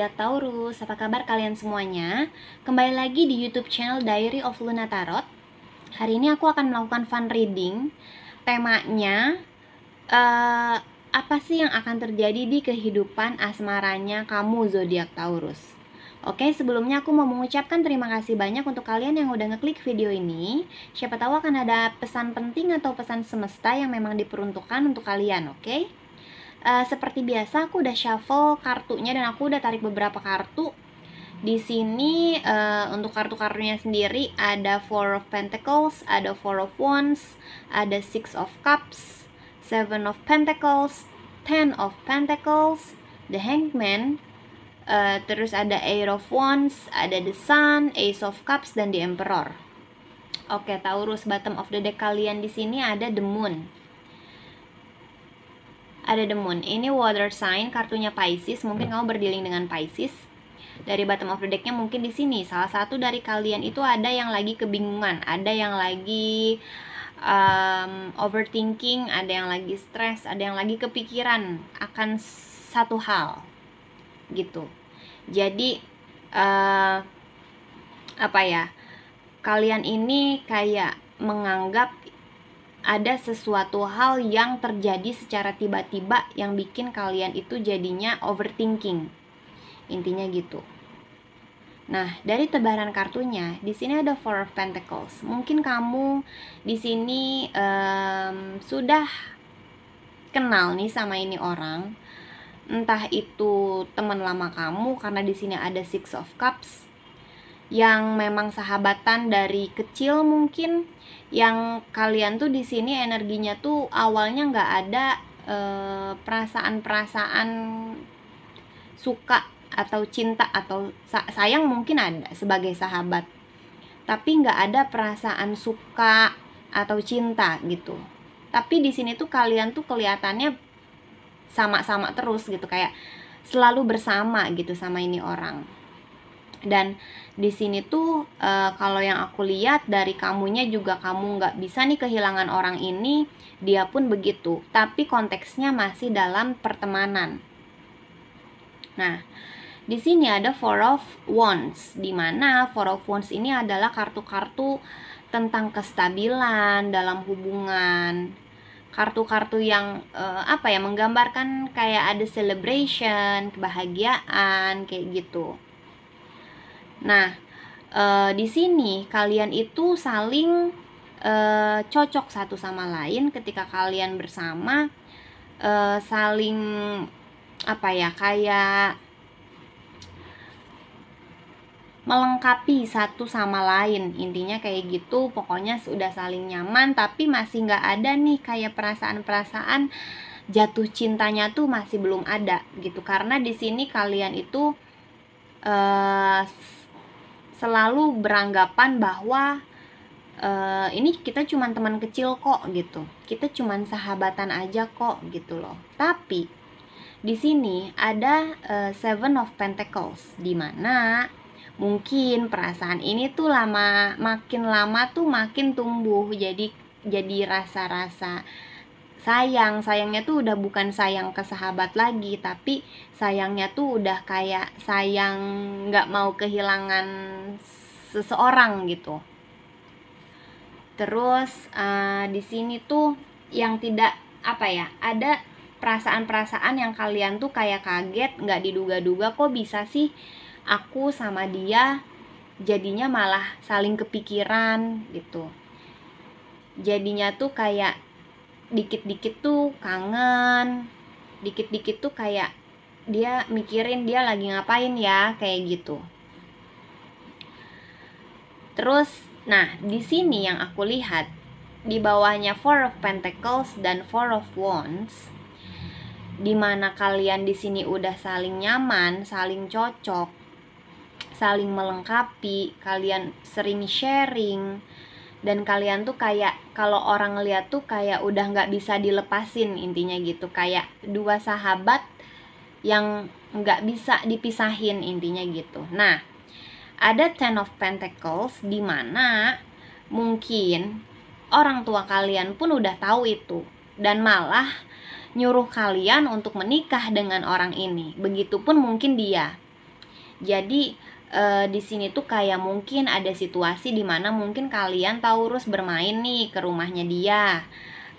Zodiak Taurus, apa kabar kalian semuanya? Kembali lagi di YouTube channel Diary of Luna Tarot. Hari ini aku akan melakukan fun reading. Temanya apa sih yang akan terjadi di kehidupan asmaranya kamu Zodiak Taurus? Oke, sebelumnya aku mau mengucapkan terima kasih banyak untuk kalian yang udah ngeklik video ini. Siapa tahu akan ada pesan penting atau pesan semesta yang memang diperuntukkan untuk kalian, oke? Seperti biasa aku udah shuffle kartunya dan aku udah tarik beberapa kartu. Di sini untuk kartu-kartunya sendiri ada Four of Pentacles, ada Four of Wands, ada Six of Cups, Seven of Pentacles, Ten of Pentacles, The Hangman, terus ada Eight of Wands, ada The Sun, Ace of Cups, dan The Emperor. Oke, Taurus, bottom of the deck kalian di sini ada The Moon. Ada The Moon. Ini water sign, kartunya Pisces. Mungkin kamu berdealing dengan Pisces. Dari bottom of the deck-nya mungkin di sini salah satu dari kalian itu ada yang lagi kebingungan, ada yang lagi overthinking, ada yang lagi stres, ada yang lagi kepikiran akan satu hal gitu. Jadi kalian ini kayak menganggap ada sesuatu hal yang terjadi secara tiba-tiba yang bikin kalian itu jadinya overthinking. Intinya gitu. Nah, dari tebaran kartunya, di sini ada Four of Pentacles. Mungkin kamu di sini sudah kenal nih sama ini orang. Entah itu teman lama kamu, karena di sini ada Six of Cups, yang memang sahabatan dari kecil mungkin, yang kalian tuh di sini energinya tuh awalnya nggak ada perasaan-perasaan suka atau cinta atau sayang, mungkin ada sebagai sahabat, tapi nggak ada perasaan suka atau cinta gitu. Tapi di sini tuh kalian tuh kelihatannya sama-sama terus gitu, kayak selalu bersama gitu sama ini orang. Dan di sini tuh kalau yang aku lihat dari kamunya juga, kamu nggak bisa nih kehilangan orang ini, dia pun begitu, tapi konteksnya masih dalam pertemanan. Nah, di sini ada Four of Wands, di mana Four of Wands ini adalah kartu-kartu tentang kestabilan dalam hubungan. Kartu-kartu yang menggambarkan kayak ada celebration, kebahagiaan kayak gitu. Nah, di sini kalian itu saling cocok satu sama lain ketika kalian bersama, saling kayak melengkapi satu sama lain. Intinya kayak gitu, pokoknya sudah saling nyaman, tapi masih nggak ada nih kayak perasaan-perasaan jatuh cintanya tuh masih belum ada gitu. Karena di sini kalian itu selalu beranggapan bahwa ini kita cuman teman kecil kok gitu, kita cuman sahabatan aja kok gitu loh. Tapi di sini ada Seven of Pentacles, di mana mungkin perasaan ini tuh makin lama tuh makin tumbuh, jadi rasa-rasa sayangnya tuh udah bukan sayang ke sahabat lagi, tapi sayangnya tuh udah kayak sayang nggak mau kehilangan seseorang gitu. Terus di sini tuh yang tidak ada perasaan-perasaan yang kalian tuh kayak kaget, nggak diduga-duga kok bisa sih aku sama dia jadinya malah saling kepikiran gitu. Jadinya tuh kayak dikit-dikit tuh kangen, dikit-dikit tuh kayak dia mikirin dia lagi ngapain ya, kayak gitu. Terus, nah di sini yang aku lihat di bawahnya Four of Pentacles dan Four of Wands, dimana kalian di sini udah saling nyaman, saling cocok, saling melengkapi, kalian sering sharing, dan kalian tuh kayak kalau orang ngeliat tuh kayak udah nggak bisa dilepasin, intinya gitu, kayak dua sahabat yang nggak bisa dipisahin, intinya gitu. Nah, ada Ten of Pentacles, di mana mungkin orang tua kalian pun udah tahu itu dan malah nyuruh kalian untuk menikah dengan orang ini. Begitupun mungkin dia. Jadi di sini tuh kayak mungkin ada situasi di mana mungkin kalian Taurus bermain nih ke rumahnya dia,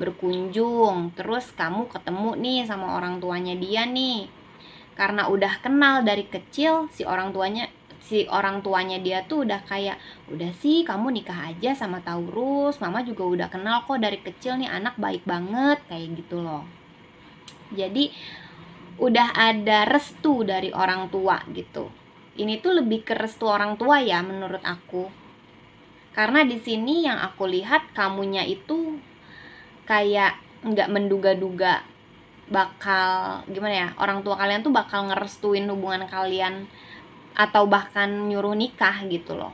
berkunjung, terus kamu ketemu nih sama orang tuanya dia nih. Karena udah kenal dari kecil, si orang tuanya dia tuh udah kayak, udah sih kamu nikah aja sama Taurus, mama juga udah kenal kok dari kecil nih, anak baik banget, kayak gitu loh. Jadi udah ada restu dari orang tua gitu. Ini tuh lebih ke restu orang tua ya menurut aku. Karena di sini yang aku lihat kamunya itu kayak nggak menduga-duga bakal gimana ya, orang tua kalian tuh bakal ngerestuin hubungan kalian atau bahkan nyuruh nikah gitu loh.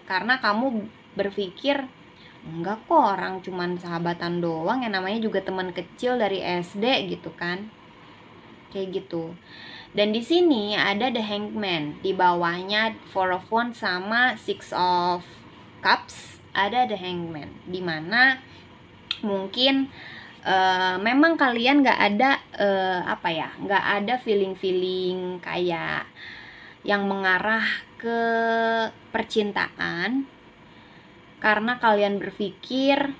Karena kamu berpikir enggak kok, orang cuman sahabatan doang, yang namanya juga teman kecil dari SD gitu kan, kayak gitu. Dan di sini ada the Hangman, di bawahnya Four of Wands sama Six of Cups ada the Hangman, dimana mungkin memang kalian nggak ada nggak ada feeling kayak yang mengarah ke percintaan, karena kalian berpikir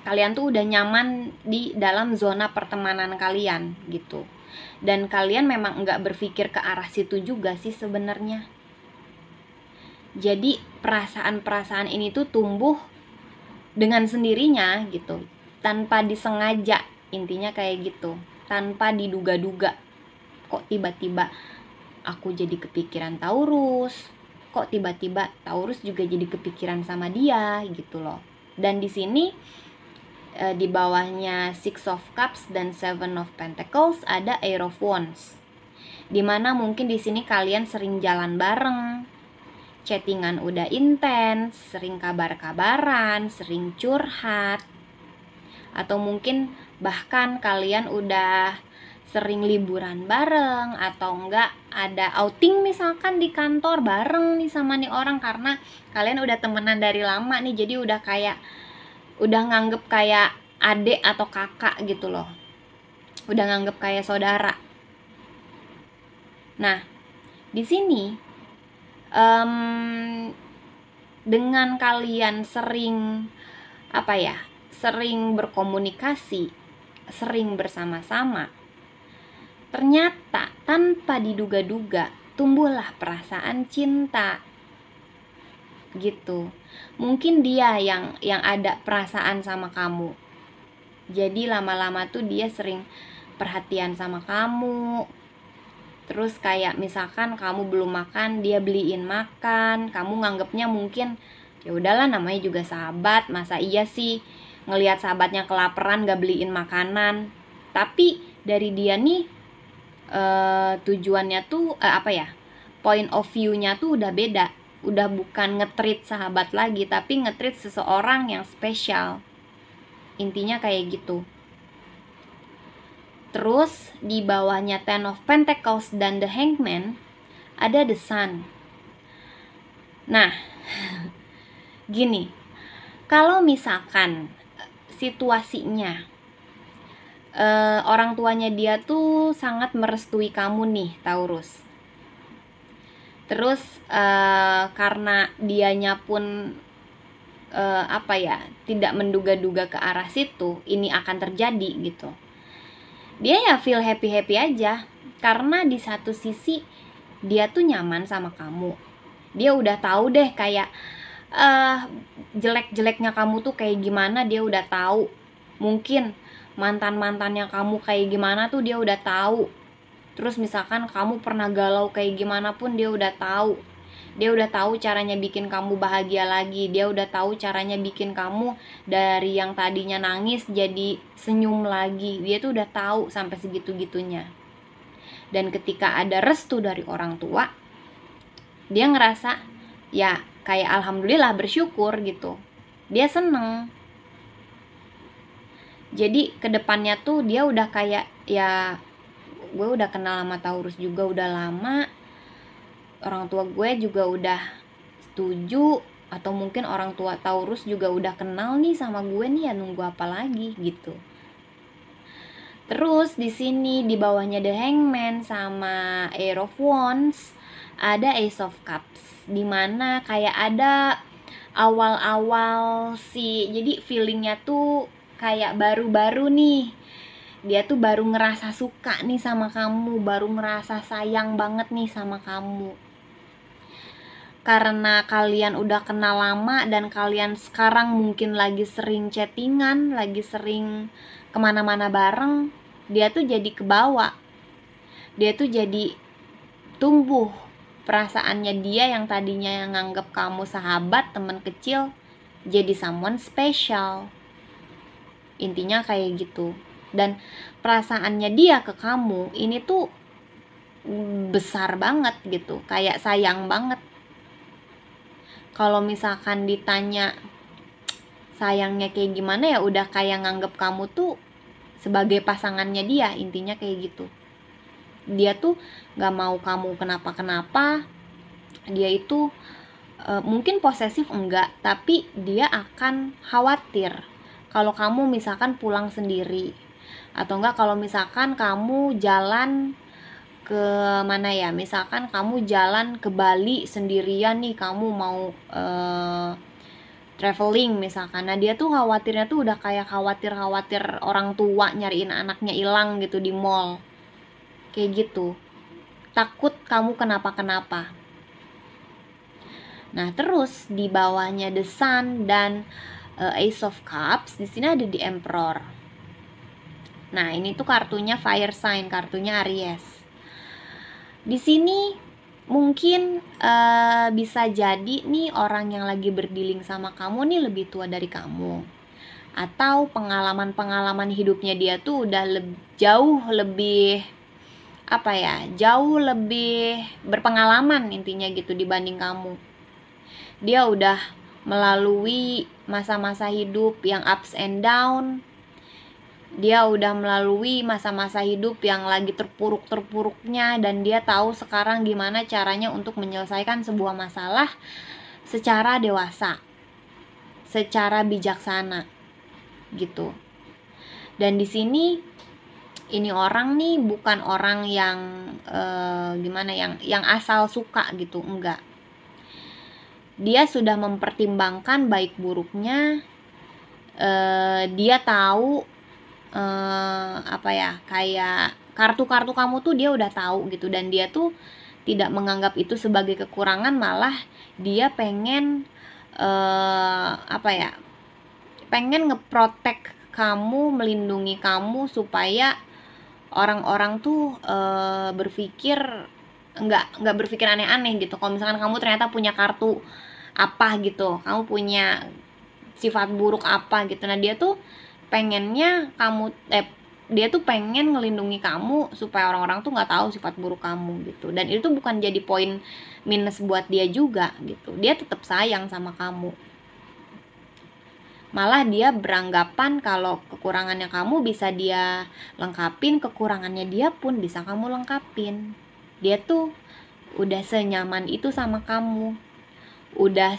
kalian tuh udah nyaman di dalam zona pertemanan kalian gitu. Dan kalian memang nggak berpikir ke arah situ juga sih sebenarnya. Jadi perasaan-perasaan ini tuh tumbuh dengan sendirinya gitu, tanpa disengaja, intinya kayak gitu, tanpa diduga-duga. Kok tiba-tiba aku jadi kepikiran Taurus, kok tiba-tiba Taurus juga jadi kepikiran sama dia gitu loh. Dan di sini di bawahnya Six of Cups dan Seven of Pentacles ada Air of Wands, dimana mungkin di sini kalian sering jalan bareng, chattingan udah intens, sering kabar-kabaran, sering curhat, atau mungkin bahkan kalian udah sering liburan bareng, atau enggak ada outing misalkan di kantor bareng nih sama nih orang, karena kalian udah temenan dari lama nih, jadi udah kayak udah nganggep kayak adik atau kakak gitu loh, udah nganggep kayak saudara. Nah di sini dengan kalian sering sering berkomunikasi, sering bersama-sama, ternyata tanpa diduga-duga tumbuhlah perasaan cinta gitu. Mungkin dia yang ada perasaan sama kamu, jadi lama-lama tuh dia sering perhatian sama kamu. Terus kayak misalkan kamu belum makan, dia beliin makan, kamu nganggepnya mungkin ya udahlah namanya juga sahabat, masa iya sih ngelihat sahabatnya kelaparan gak beliin makanan. Tapi dari dia nih tujuannya tuh point of view-nya tuh udah beda, udah bukan nge-treat sahabat lagi, tapi nge-treat seseorang yang spesial, intinya kayak gitu. Terus di bawahnya Ten of Pentacles dan the Hangman ada the Sun. Nah gini, kalau misalkan situasinya orang tuanya dia tuh sangat merestui kamu nih Taurus, terus karena dianya pun tidak menduga-duga ke arah situ ini akan terjadi gitu, dia ya feel happy aja, karena di satu sisi dia tuh nyaman sama kamu, dia udah tahu deh kayak jelek-jeleknya kamu tuh kayak gimana, dia udah tahu. Mungkin mantan-mantannya kamu kayak gimana tuh dia udah tahu. Terus misalkan kamu pernah galau kayak gimana pun dia udah tahu. Dia udah tahu caranya bikin kamu bahagia lagi, dia udah tahu caranya bikin kamu dari yang tadinya nangis jadi senyum lagi. Dia tuh udah tahu sampai segitu-gitunya. Dan ketika ada restu dari orang tua, dia ngerasa ya kayak alhamdulillah, bersyukur gitu, dia seneng. Jadi kedepannya tuh dia udah kayak ya gue udah kenal sama Taurus juga udah lama, orang tua gue juga udah setuju, atau mungkin orang tua Taurus juga udah kenal nih sama gue nih, ya nunggu apa lagi gitu. Terus di sini di bawahnya The Hangman sama Ace of Wands ada Ace of Cups, dimana kayak ada awal-awal sih, jadi feelingnya tuh kayak baru-baru nih, dia tuh baru ngerasa suka nih sama kamu, baru ngerasa sayang banget nih sama kamu. Karena kalian udah kenal lama dan kalian sekarang mungkin lagi sering chattingan, lagi sering kemana-mana bareng, dia tuh jadi kebawa, dia tuh jadi tumbuh perasaannya. Dia yang tadinya yang nganggep kamu sahabat, teman kecil, jadi someone special, intinya kayak gitu. Dan perasaannya dia ke kamu ini tuh besar banget gitu, kayak sayang banget. Kalau misalkan ditanya sayangnya kayak gimana, ya udah kayak nganggep kamu tuh sebagai pasangannya dia, intinya kayak gitu. Dia tuh gak mau kamu kenapa-kenapa. Dia itu mungkin posesif enggak, tapi dia akan khawatir kalau kamu misalkan pulang sendiri, atau enggak kalau misalkan kamu jalan ke mana ya, misalkan kamu jalan ke Bali sendirian nih, kamu mau traveling misalkan. Nah dia tuh khawatirnya tuh udah kayak khawatir orang tua nyariin anaknya hilang gitu di mall, kayak gitu, takut kamu kenapa-kenapa. Nah terus di bawahnya The Sun dan Ace of Cups, di sini ada The Emperor. Nah ini tuh kartunya fire sign, kartunya Aries. Di sini mungkin bisa jadi nih orang yang lagi berdealing sama kamu nih lebih tua dari kamu, atau pengalaman-pengalaman hidupnya dia tuh udah jauh lebih jauh lebih berpengalaman intinya gitu dibanding kamu. Dia udah melalui masa-masa hidup yang ups and down. Dia udah melalui masa-masa hidup yang lagi terpuruk-terpuruknya, dan dia tahu sekarang gimana caranya untuk menyelesaikan sebuah masalah secara dewasa, secara bijaksana gitu. Dan di sini ini orang nih bukan orang yang yang asal suka gitu, enggak. Dia sudah mempertimbangkan baik buruknya. Dia tahu kayak kartu-kartu kamu tuh dia udah tahu gitu, dan dia tuh tidak menganggap itu sebagai kekurangan, malah dia pengen pengen ngeprotek kamu, melindungi kamu supaya orang-orang tuh berpikir nggak berpikir aneh-aneh gitu. Kalau misalkan kamu ternyata punya kartu apa gitu, kamu punya sifat buruk apa gitu, nah dia tuh pengennya dia tuh pengen ngelindungi kamu supaya orang-orang tuh nggak tahu sifat buruk kamu gitu. Dan itu bukan jadi poin minus buat dia juga gitu, dia tetap sayang sama kamu. Malah dia beranggapan kalau kekurangannya kamu bisa dia lengkapin, kekurangannya dia pun bisa kamu lengkapin. Dia tuh udah senyaman itu sama kamu, udah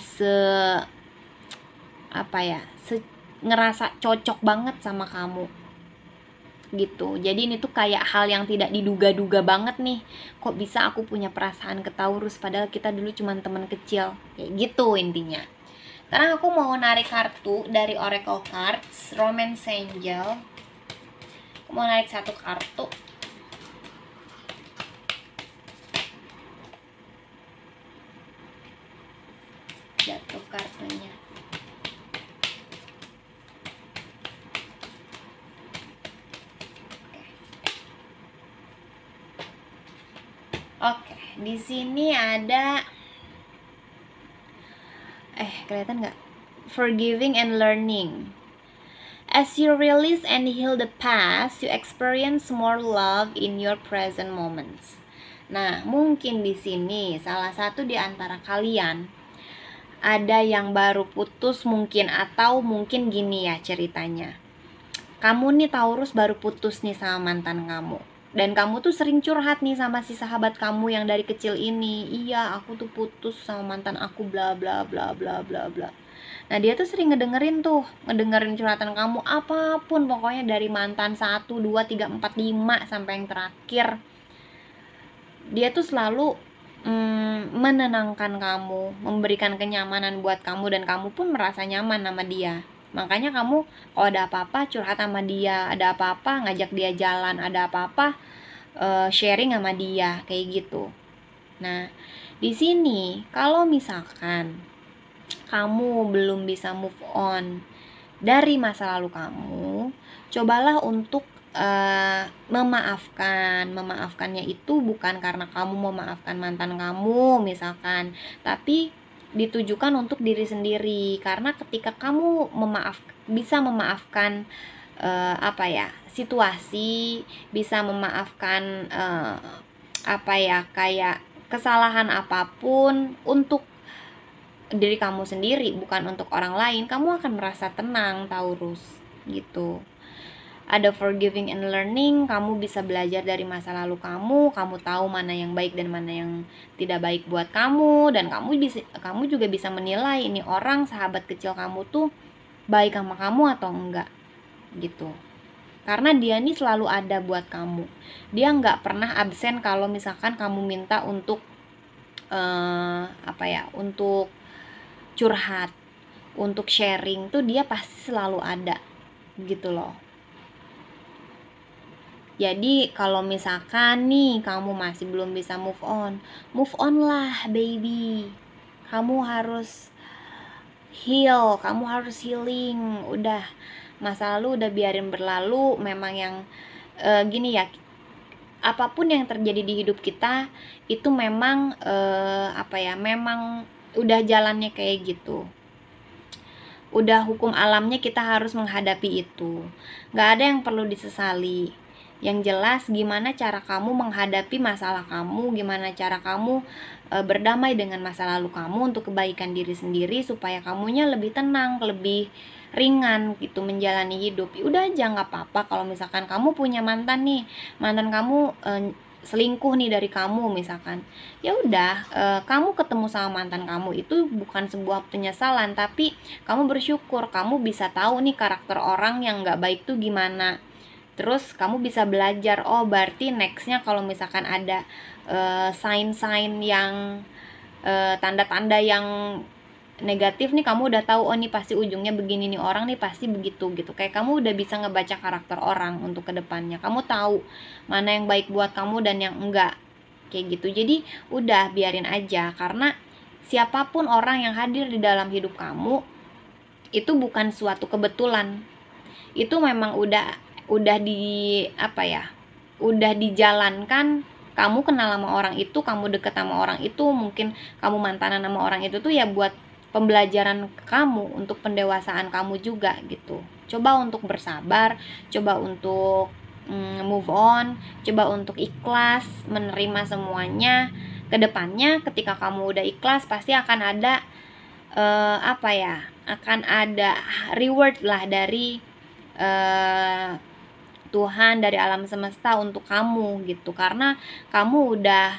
ngerasa cocok banget sama kamu gitu. Jadi ini tuh kayak hal yang tidak diduga-duga banget nih, kok bisa aku punya perasaan ke Taurus padahal kita dulu cuma teman kecil, kayak gitu intinya. Sekarang aku mau narik kartu dari Oracle Cards, Romance Angel. Aku mau narik satu kartu. Jatuh kartunya. Oke, di sini ada kelihatan nggak? Forgiving and learning. As you release and heal the past, you experience more love in your present moments. Nah, mungkin di sini salah satu di antara kalian ada yang baru putus mungkin, atau mungkin gini ya ceritanya. Kamu nih Taurus baru putus nih sama mantan kamu, dan kamu tuh sering curhat nih sama si sahabat kamu yang dari kecil ini. Iya, aku tuh putus sama mantan aku bla bla bla bla bla bla. Nah, dia tuh sering ngedengerin curhatan kamu apapun, pokoknya dari mantan 1, 2, 3, 4, 5 sampai yang terakhir. Dia tuh selalu menenangkan kamu, memberikan kenyamanan buat kamu, dan kamu pun merasa nyaman sama dia. Makanya kamu kalau ada apa-apa curhat sama dia, ada apa-apa ngajak dia jalan, ada apa-apa sharing sama dia, kayak gitu. Nah, di sini kalau misalkan kamu belum bisa move on dari masa lalu kamu, cobalah untuk memaafkannya itu bukan karena kamu memaafkan mantan kamu misalkan, tapi ditujukan untuk diri sendiri. Karena ketika kamu bisa memaafkan situasi, bisa memaafkan kayak kesalahan apapun untuk diri kamu sendiri, bukan untuk orang lain, kamu akan merasa tenang, Taurus, gitu. Ada forgiving and learning, kamu bisa belajar dari masa lalu kamu tahu mana yang baik dan mana yang tidak baik buat kamu, dan kamu juga bisa menilai ini orang, sahabat kecil kamu tuh baik sama kamu atau enggak, gitu. Karena dia nih selalu ada buat kamu, dia nggak pernah absen kalau misalkan kamu minta untuk untuk curhat, untuk sharing tuh dia pasti selalu ada, gitu loh. Jadi kalau misalkan nih kamu masih belum bisa move on lah baby. Kamu harus heal, kamu harus healing. Udah, masa lalu udah biarin berlalu. Memang yang gini ya, apapun yang terjadi di hidup kita itu memang memang udah jalannya kayak gitu. Udah hukum alamnya, kita harus menghadapi itu. Gak ada yang perlu disesali. Yang jelas gimana cara kamu menghadapi masalah kamu, gimana cara kamu berdamai dengan masa lalu kamu untuk kebaikan diri sendiri, supaya kamunya lebih tenang, lebih ringan gitu menjalani hidup. Udah aja, nggak apa-apa kalau misalkan kamu punya mantan kamu selingkuh nih dari kamu misalkan, ya udah, kamu ketemu sama mantan kamu itu bukan sebuah penyesalan, tapi kamu bersyukur kamu bisa tahu nih karakter orang yang nggak baik tuh gimana. Terus kamu bisa belajar, oh berarti nextnya kalau misalkan ada sign-sign yang tanda-tanda yang negatif nih, kamu udah tahu, oh nih pasti ujungnya begini nih, orang nih pasti begitu gitu. Kayak kamu udah bisa ngebaca karakter orang untuk kedepannya, kamu tahu mana yang baik buat kamu dan yang enggak, kayak gitu. Jadi udah biarin aja, karena siapapun orang yang hadir di dalam hidup kamu itu bukan suatu kebetulan, itu memang udah udah dijalankan. Kamu kenal sama orang itu, kamu deket sama orang itu, mungkin kamu mantanan sama orang itu tuh ya buat pembelajaran kamu, untuk pendewasaan kamu juga gitu. Coba untuk bersabar, coba untuk move on, coba untuk ikhlas menerima semuanya. Kedepannya ketika kamu udah ikhlas, pasti akan ada akan ada reward lah dari Tuhan, dari alam semesta untuk kamu gitu. Karena kamu udah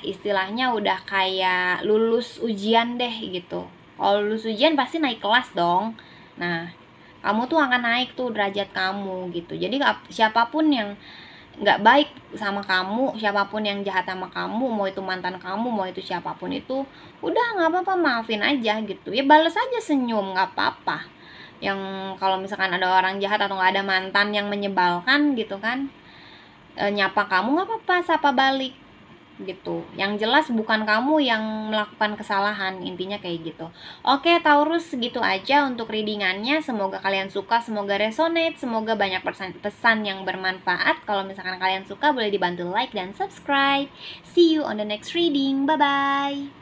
istilahnya udah kayak lulus ujian deh gitu. Kalau lulus ujian pasti naik kelas dong. Nah, kamu tuh akan naik tuh derajat kamu gitu. Jadi siapapun yang nggak baik sama kamu, siapapun yang jahat sama kamu, mau itu mantan kamu, mau itu siapapun itu, udah nggak apa-apa, maafin aja gitu. Ya bales aja senyum, nggak apa-apa. Yang kalau misalkan ada orang jahat atau nggak ada mantan yang menyebalkan gitu kan, nyapa kamu nggak apa-apa, sapa balik gitu. Yang jelas bukan kamu yang melakukan kesalahan, intinya kayak gitu. Oke Taurus, segitu aja untuk readingannya. Semoga kalian suka, semoga resonate, semoga banyak pesan yang bermanfaat. Kalau misalkan kalian suka, boleh dibantu like dan subscribe. See you on the next reading, bye bye.